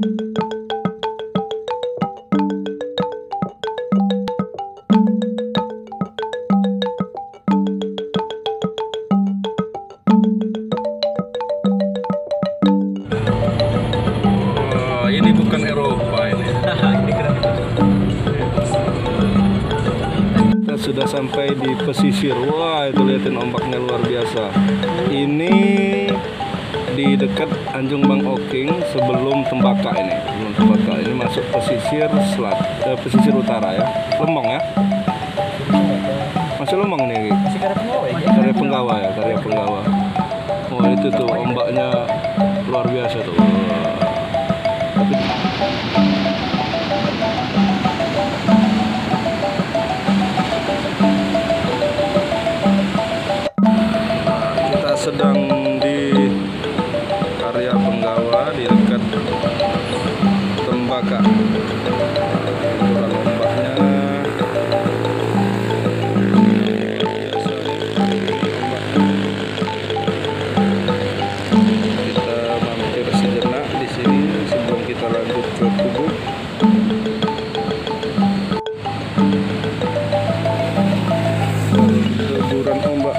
Ini bukan Eropa ini. Kita sudah sampai di pesisir. Wah, itu lihatin ombaknya luar biasa. Ini di dekat Anjung Bang Oking sebelum Tembaka ini. Sebelum Tembaka ini masuk pesisir pesisir utara ya. Lembang ya. Masih Lembang nih. Masih Karya Penggawa ya? Karya Penggawa ya, Karya Penggawa. Oh, itu tuh ombaknya luar biasa tuh. Kita sedang di Karya Penggawa di dekat Tembaka. Itulah ombaknya. Kita mampir sejenak di sini sebelum kita lanjut ke Kubu. Deburan ombak.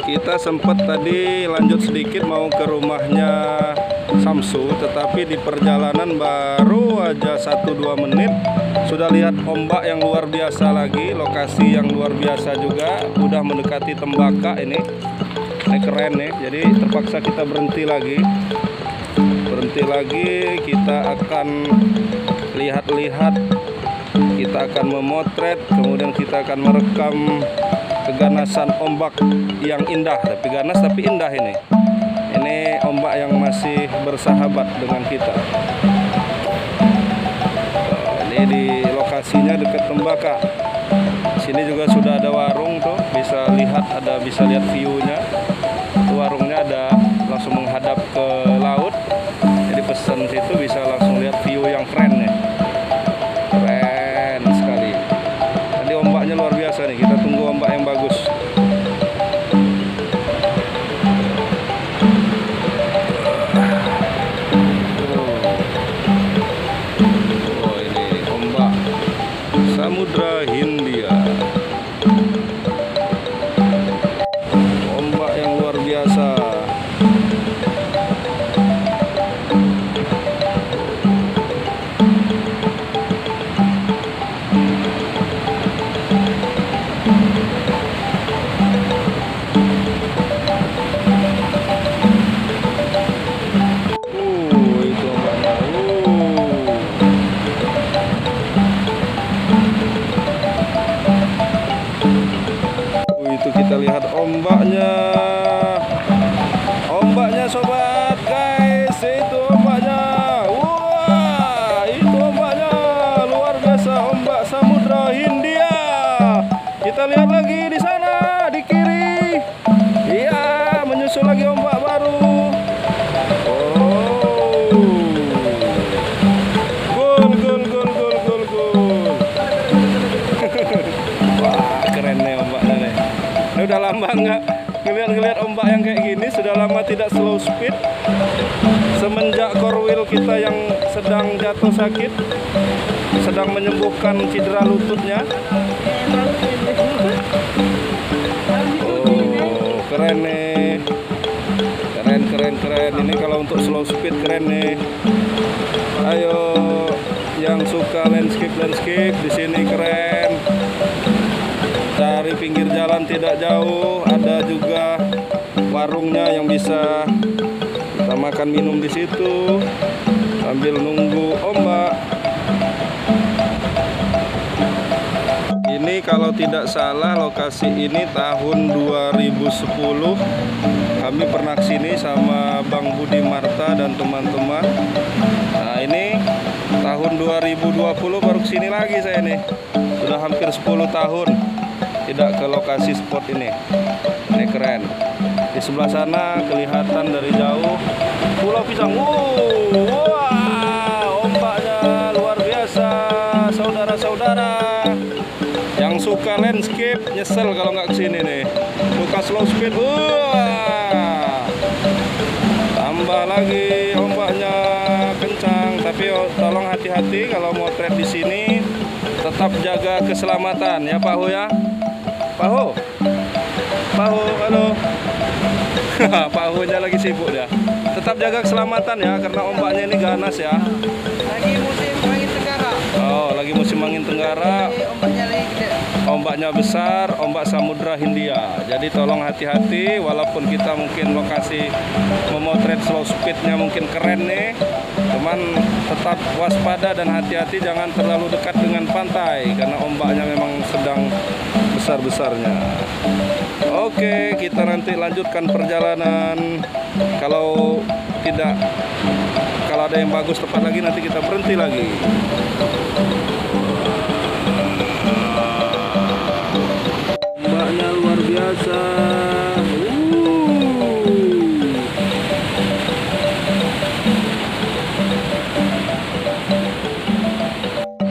Kita sempat tadi lanjut sedikit mau ke rumahnya Samsu, tetapi di perjalanan baru aja 1-2 menit sudah lihat ombak yang luar biasa lagi, lokasi yang luar biasa juga, udah mendekati Tembaka ini keren nih, jadi terpaksa kita berhenti lagi, kita akan lihat-lihat, kita akan memotret, kemudian kita akan merekam keganasan ombak yang indah, tapi ganas tapi indah ini. Ini ombak yang masih bersahabat dengan kita. Ini di lokasinya dekat Tembaka. Sini juga sudah ada warung tuh, bisa lihat view-nya. Warungnya ada langsung menghadap ke laut. Jadi pesan situ bisa langsung lihat view yang keren nih. Keren sekali. Tadi ombaknya luar biasa nih. Kita tunggu ombak yang bagus. Samudra Hindia. Ombak yang luar biasa. Itu kita lihat ombaknya. Ombaknya sobat, guys, itu ombaknya. Wah, itu ombaknya luar biasa, ombak Samudra Hindia. Kita lihat lagi di sana, di kiri. Iya, menyusul lagi ombak baru. Oh. Gol, gol, gol, gol, gol, gol. Wah, keren nih ombaknya nih. Ini udah lama nggak ngeliat ombak yang kayak gini, sudah lama tidak slow speed. Semenjak Korwil kita yang sedang jatuh sakit, sedang menyembuhkan cedera lututnya. Oh, keren nih. Keren, keren, keren. Ini kalau untuk slow speed keren nih. Ayo, yang suka landscape di sini keren. Dari pinggir jalan tidak jauh, ada juga warungnya yang bisa kita makan minum di situ sambil nunggu ombak. Ini kalau tidak salah lokasi ini tahun 2010 kami pernah kesini sama Bang Budi Marta dan teman-teman. Nah, ini tahun 2020 baru kesini lagi saya nih. Sudah hampir 10 tahun tidak ke lokasi spot ini. Ini keren. Di sebelah sana kelihatan dari jauh Pulau Pisang. Wah, ombaknya luar biasa, saudara-saudara. Yang suka landscape nyesel kalau nggak kesini nih. Suka slow speed, wah, tambah lagi ombaknya kencang. Tapi tolong hati-hati kalau mau trek di sini. Tetap jaga keselamatan ya Pak Ho ya. Pak Ho, halo. Pak Ho-nya lagi sibuk ya. Tetap jaga keselamatan ya, karena ombaknya ini ganas ya. Lagi musim angin tenggara. Oh, lagi musim angin tenggara. Ombaknya lagi gede. Ombaknya besar, ombak Samudra Hindia. Jadi tolong hati-hati, walaupun kita mungkin lokasi memotret slow speednya mungkin keren nih. Cuman tetap waspada dan hati-hati, jangan terlalu dekat dengan pantai karena ombaknya memang sedang besar-besarnya. Oke, kita nanti lanjutkan perjalanan. Kalau ada yang bagus tepat lagi, nanti kita berhenti lagi. Ombaknya luar biasa.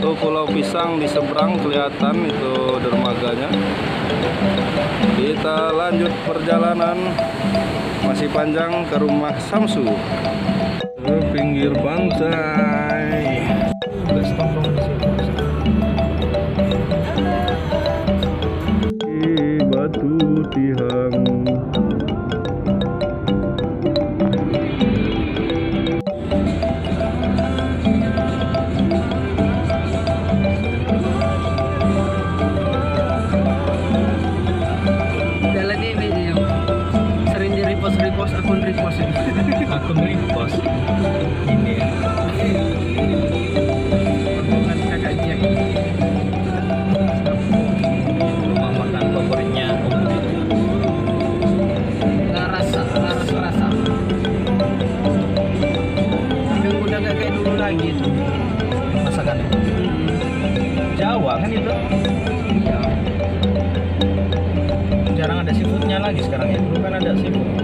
Tuh Pulau Pisang di seberang kelihatan itu dermaganya. Kita lanjut perjalanan, masih panjang ke rumah Samsu. Ke pinggir pantai. Di Batu Tihang. Akun repost ini ya. Bukan kakak Jack. Rumah makan favoritnya Om Budi. Rasa. Udah nggak kayak dulu lagi itu Masakannya Jawa kan itu. Iya. Jarang ada seafoodnya lagi sekarang ya. Dulu kan ada seafood.